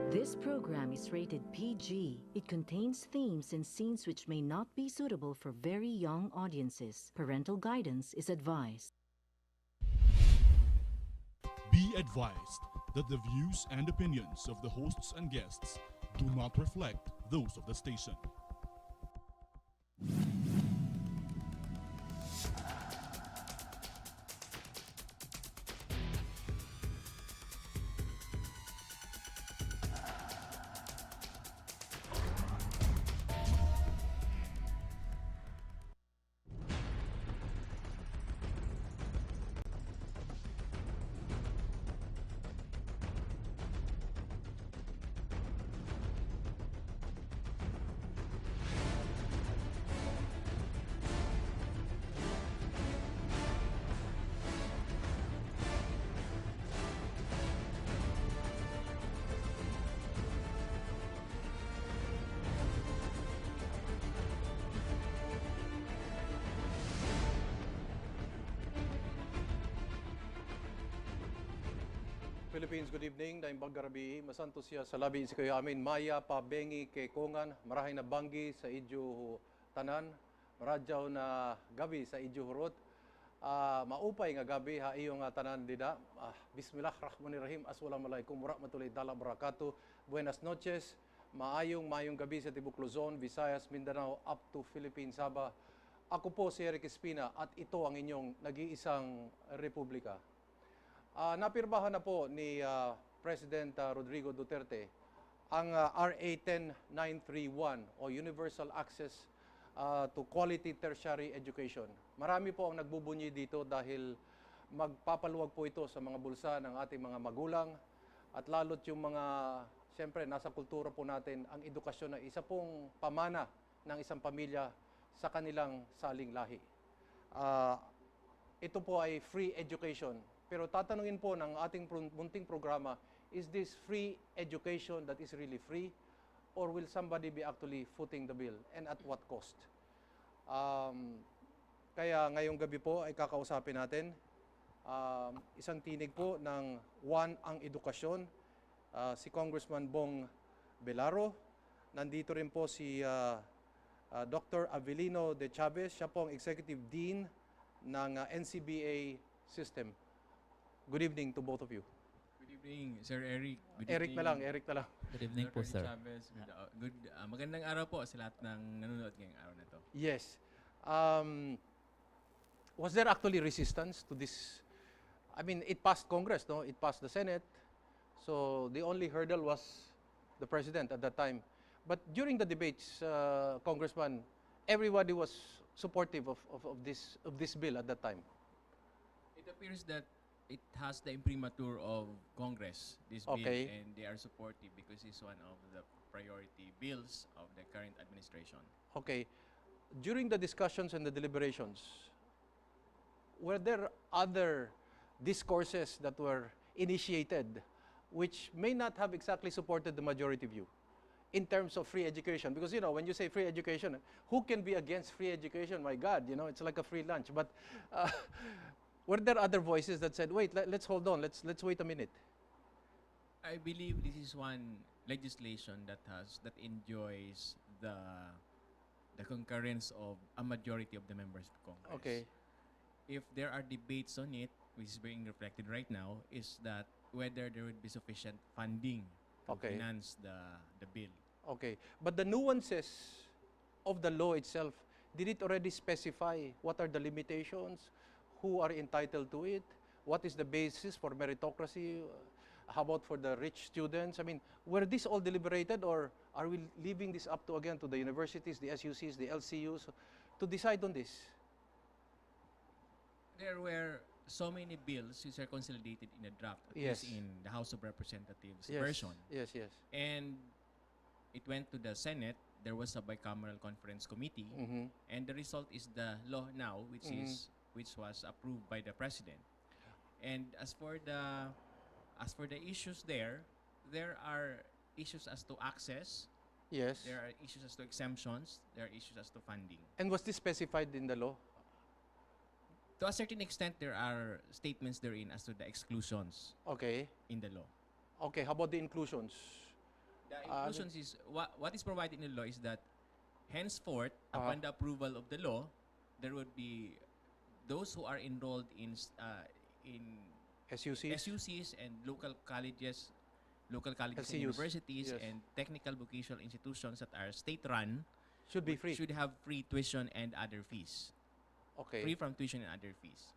This program is rated PG. It contains themes and scenes which may not be suitable for very young audiences. Parental guidance is advised. Be advised that the views and opinions of the hosts and guests do not reflect those of the station. Philippines, good evening. Daing Baggarabi, masanto siya sa labi si kayo amin. Maya pa bengi kay Kongan, marahay na banggi sa idyo tanan, maradyaw na gabi sa idyo hurot. Maupay nga gabi ha iyong tanan dida. Bismillahirrahmanirrahim. Assalamualaikum warahmatullahi wabarakatuh. Buenas noches. Mayong gabi sa Tibok Luzon, Visayas, Mindanao, up to Philippines, Sabah. Ako po si Eric Espina at ito ang inyong nag-iisang republika. Napirmahan na po ni President Rodrigo Duterte ang RA 10931 o Universal Access to Quality Tertiary Education. Marami po ang nagbubunyi dito dahil magpapaluwag po ito sa mga bulsa ng ating mga magulang at lalo't yung mga, siyempre, nasa kultura po natin ang edukasyon na isa pong pamana ng isang pamilya sa kanilang saling lahi. Ito po ay free education. Pero tatanungin po ng ating munting programa, is this free education that is really free? Or will somebody be actually footing the bill? And at what cost? Kaya ngayong gabi po ay kakausapin natin isang tinig po ng One ang Edukasyon, si Congressman Belario. Nandito rin po si Dr. Avelino de Chavez. Siya po ang Executive Dean ng NCBA System. Good evening to both of you. Good evening, Sir Eric. Good Eric evening, Eric na lang. Good evening po, Dr. sir. Chavez. Magandang araw po sa lahat ng nanonood ngayong araw na to. Yes. Was there actually resistance to this? I mean, it passed Congress, no? It passed the Senate. So the only hurdle was the President at that time. But during the debates, Congressman, everybody was supportive of this bill at that time. It appears that it has the imprimatur of Congress, this bill, and they are supportive because it's one of the priority bills of the current administration. Okay. During the discussions and the deliberations, were there other discourses that were initiated which may not have exactly supported the majority view in terms of free education? Because, you know, when you say free education, who can be against free education? My God, you know, it's like a free lunch. But were there other voices that said, wait, let's hold on, let's wait a minute? I believe this is one legislation that enjoys the concurrence of a majority of the members of Congress. Okay. If there are debates on it, which is being reflected right now, is that whether there would be sufficient funding to finance the bill. Okay. But the nuances of the law itself, did it already specify what are the limitations? Who are entitled to it? What is the basis for meritocracy? How about for the rich students? I mean, were this all deliberated, or are we leaving this up to the universities, the SUCs, the LCUs to decide on this? There were so many bills which are consolidated in a draft, at least in the House of Representatives version. Yes. And it went to the Senate. There was a bicameral conference committee, and the result is the law now, which was approved by the President. And as for the issues there are issues as to access. Yes. There are issues as to exemptions. There are issues as to funding. And was this specified in the law? To a certain extent, there are statements therein as to the exclusions Okay. in the law. Okay, how about the inclusions? The inclusions is what is provided in the law is that henceforth, upon the approval of the law, there would be those who are enrolled in SUCs? SUCs and local colleges and LCUs, universities yes. and technical vocational institutions that are state-run Should be free. should have free tuition and other fees. Okay. Free from tuition and other fees.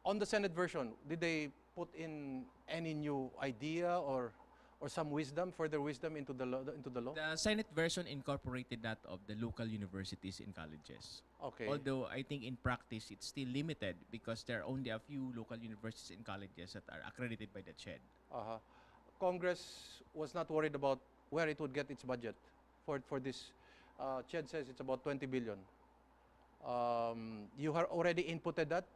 On the Senate version, did they put in any new idea or some wisdom, further wisdom into the law? The Senate version incorporated that of the local universities and colleges. Okay. Although I think in practice it's still limited because there are only a few local universities and colleges that are accredited by the CHED. Congress was not worried about where it would get its budget for this. CHED says it's about 20 billion. You have already inputted that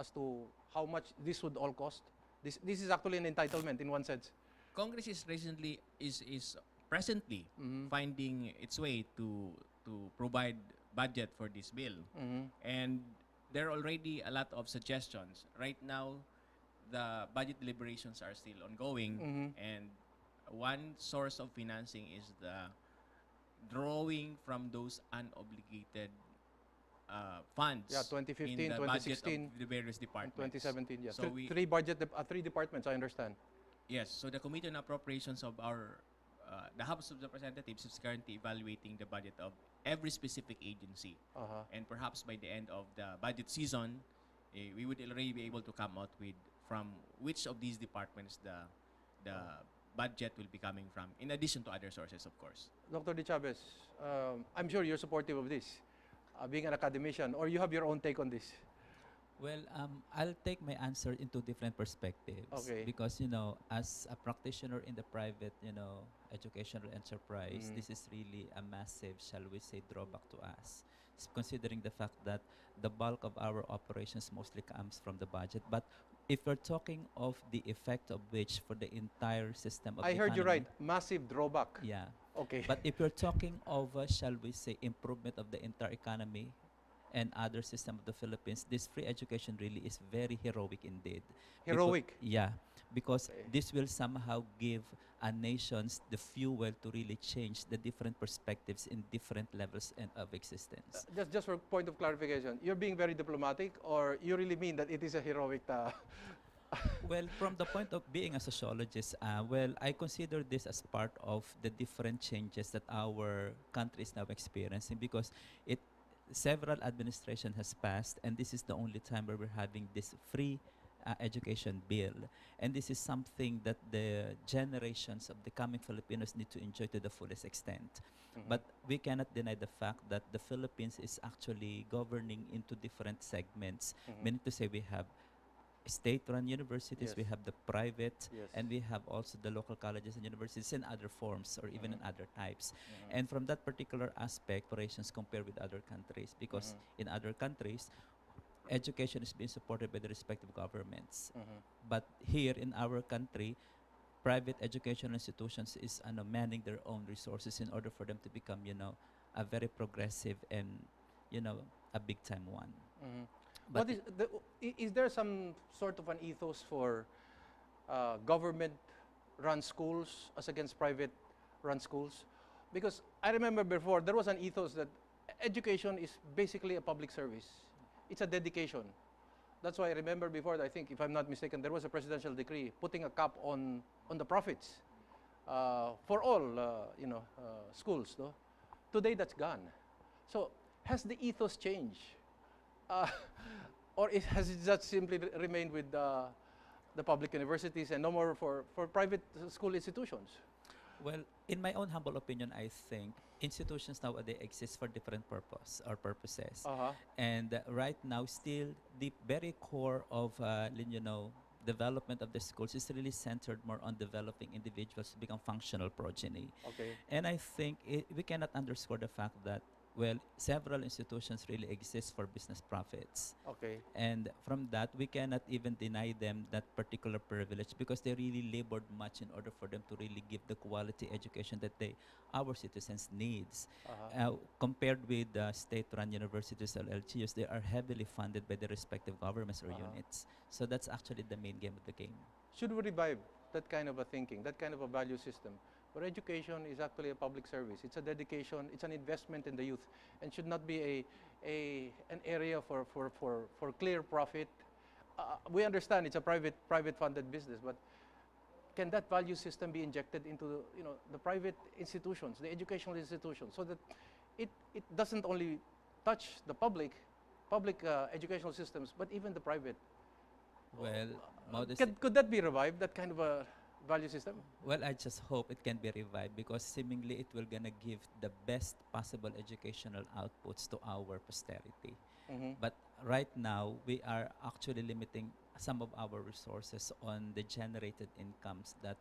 as to how much this would all cost. This is actually an entitlement in one sense. Congress is presently finding its way to provide budget for this bill, and there are already a lot of suggestions. Right now, the budget deliberations are still ongoing, and one source of financing is the drawing from those unobligated funds. Yeah, 2015, in the 2016, budget of the various departments. 2017. Yeah, So three departments. I understand. Yes, so the Committee on Appropriations of the House of Representatives is currently evaluating the budget of every specific agency. And perhaps by the end of the budget season, we would already be able to come out with from which of these departments the budget will be coming from, in addition to other sources, of course. Dr. De Chavez, I'm sure you're supportive of this, being an academician, or you have your own take on this. Well, I'll take my answer into different perspectives. Okay. Because, as a practitioner in the private, educational enterprise, this is really a massive, shall we say, drawback to us. Considering the fact that the bulk of our operations mostly comes from the budget. But if we're talking of the effect of which for the entire system of I the heard you right. economy, Massive drawback. Yeah. Okay. But if you're talking of, shall we say, improvement of the entire economy and other system of the Philippines, this free education really is very heroic indeed. Heroic? Yeah, because Okay. this will somehow give a nations the fuel to really change the different perspectives in different levels of existence. Just for point of clarification, you're being very diplomatic, or you really mean that it is a heroic? Well, from the point of being a sociologist, I consider this as part of the different changes that our country is now experiencing, because several administration has passed, and this is the only time where we're having this free education bill. And this is something that the generations of the coming Filipinos need to enjoy to the fullest extent. But we cannot deny the fact that the Philippines is actually governing into different segments. Meaning to say, we have state-run universities, we Yes. have the private, Yes. and we have also the local colleges and universities in other forms or even in other types. And from that particular aspect, operations compare with other countries, because in other countries, education is being supported by the respective governments. But here in our country, private educational institutions is manning their own resources in order for them to become, a very progressive and, a big-time one. What is there some sort of an ethos for government-run schools as against private-run schools? Because I remember before there was an ethos that education is basically a public service. It's a dedication. That's why I remember before, I think, if I'm not mistaken, there was a presidential decree putting a cap on the profits for all schools. No? Today that's gone. So has the ethos changed? Or has it just simply remained with the public universities and no more for private school institutions? Well, in my own humble opinion, I think institutions nowadays exist for different purposes. And right now, still, the very core of, development of the schools is really centered more on developing individuals to become functional progeny. Okay. And I think we cannot underscore the fact that, several institutions really exist for business profits. Okay. And from that, we cannot even deny them that particular privilege, because they really labored much in order for them to really give the quality education that our citizens needs. Compared with state-run universities or LGUs, they are heavily funded by the respective governments or units. So that's actually the main game of the game. Should we revive that kind of a thinking, that kind of a value system, But education is actually a public service. It's a dedication, it's an investment in the youth, and should not be an area for clear profit. We understand it's a private funded business, but can that value system be injected into the private institutions, the educational institutions, so that it doesn't only touch the public educational systems, but even the private? Well, Could that be revived, that kind of a value system? well, I just hope it can be revived because seemingly it will gonna give the best possible educational outputs to our posterity. But right now, we are actually limiting some of our resources on the generated incomes that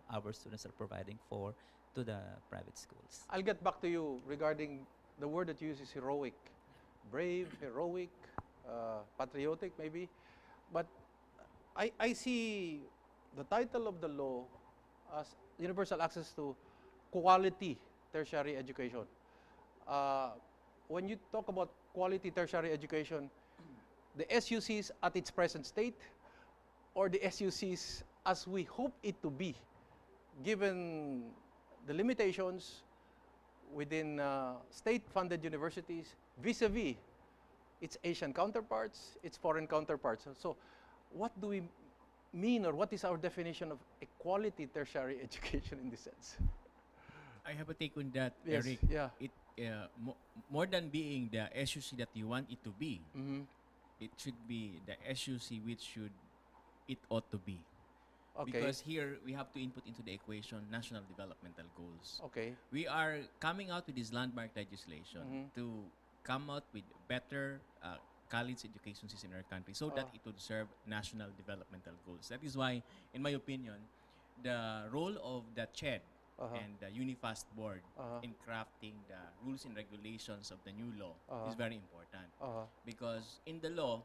our students are providing for to the private schools. I'll get back to you regarding the word that you use is heroic. Brave, heroic, patriotic maybe. But I see the title of the law as universal access to quality tertiary education. When you talk about quality tertiary education, the SUCs at its present state or the SUCs as we hope it to be, given the limitations within state-funded universities vis-a-vis its Asian counterparts, its foreign counterparts. So what do we mean, or what is our definition of a quality tertiary education in this sense? I have a take on that, Yes, Eric. yeah. It more than being the SUC that you want it to be, it should be the SUC which it ought to be. Okay. Because here we have to input into the equation national developmental goals. Okay. We are coming out with this landmark legislation to come out with better college education system in our country so that it would serve national developmental goals. That is why, in my opinion, the role of the CHED and the Unifast board in crafting the rules and regulations of the new law is very important. Because in the law,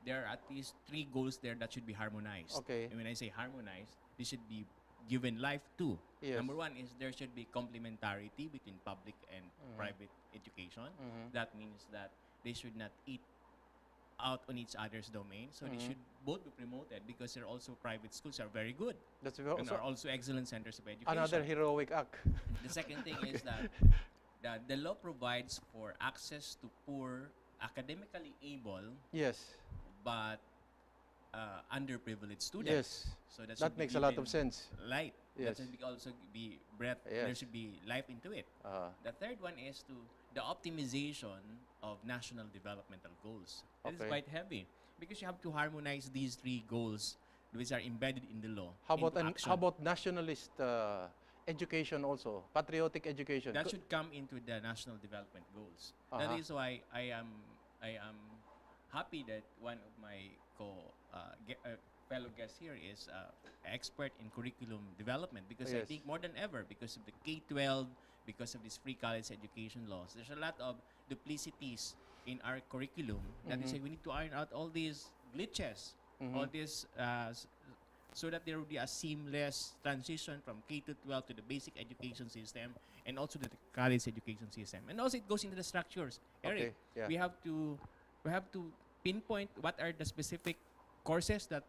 there are at least 3 goals there that should be harmonized. Okay. And when I say harmonized, this should be given life to. Yes. Number 1 is there should be complementarity between public and private education. That means that they should not eat out on each other's domain. So they should both be promoted because they're also private schools are very good. That's And are also excellent centers of education. another heroic act. The second thing is that the law provides for access to poor, academically able, Yes. but underprivileged students. Yes. So that, That should be makes a lot of given sense. Light. Yes. That should also be breadth. Yes. There should be life into it. The third one is the optimization of national developmental goals. That is Okay. quite heavy because you have to harmonize these 3 goals which are embedded in the law. How about into action. how about nationalist education also, patriotic education? That should come into the national development goals. That is why I am happy that one of my fellow guests here is expert in curriculum development because I Yes. think more than ever, because of the K-12, because of these free college education laws, there's a lot of duplicities in our curriculum. That is why we need to iron out all these glitches, all these, so that there will be a seamless transition from K to 12 to the basic education system and also the college education system. And also it goes into the structures. Eric, Okay, yeah. we have to pinpoint what are the specific courses that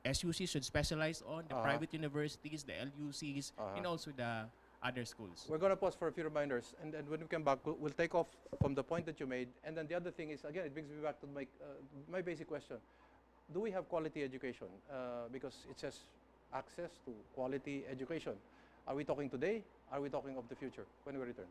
SUC should specialize on, the private universities, the LUCs, and also the other schools. We're going to pause for a few reminders, and then when we come back, we'll take off from the point that you made. And then the other thing is, again, it brings me back to my basic question. Do we have quality education? Because it says access to quality education. Are we talking today? Are we talking of the future when we return?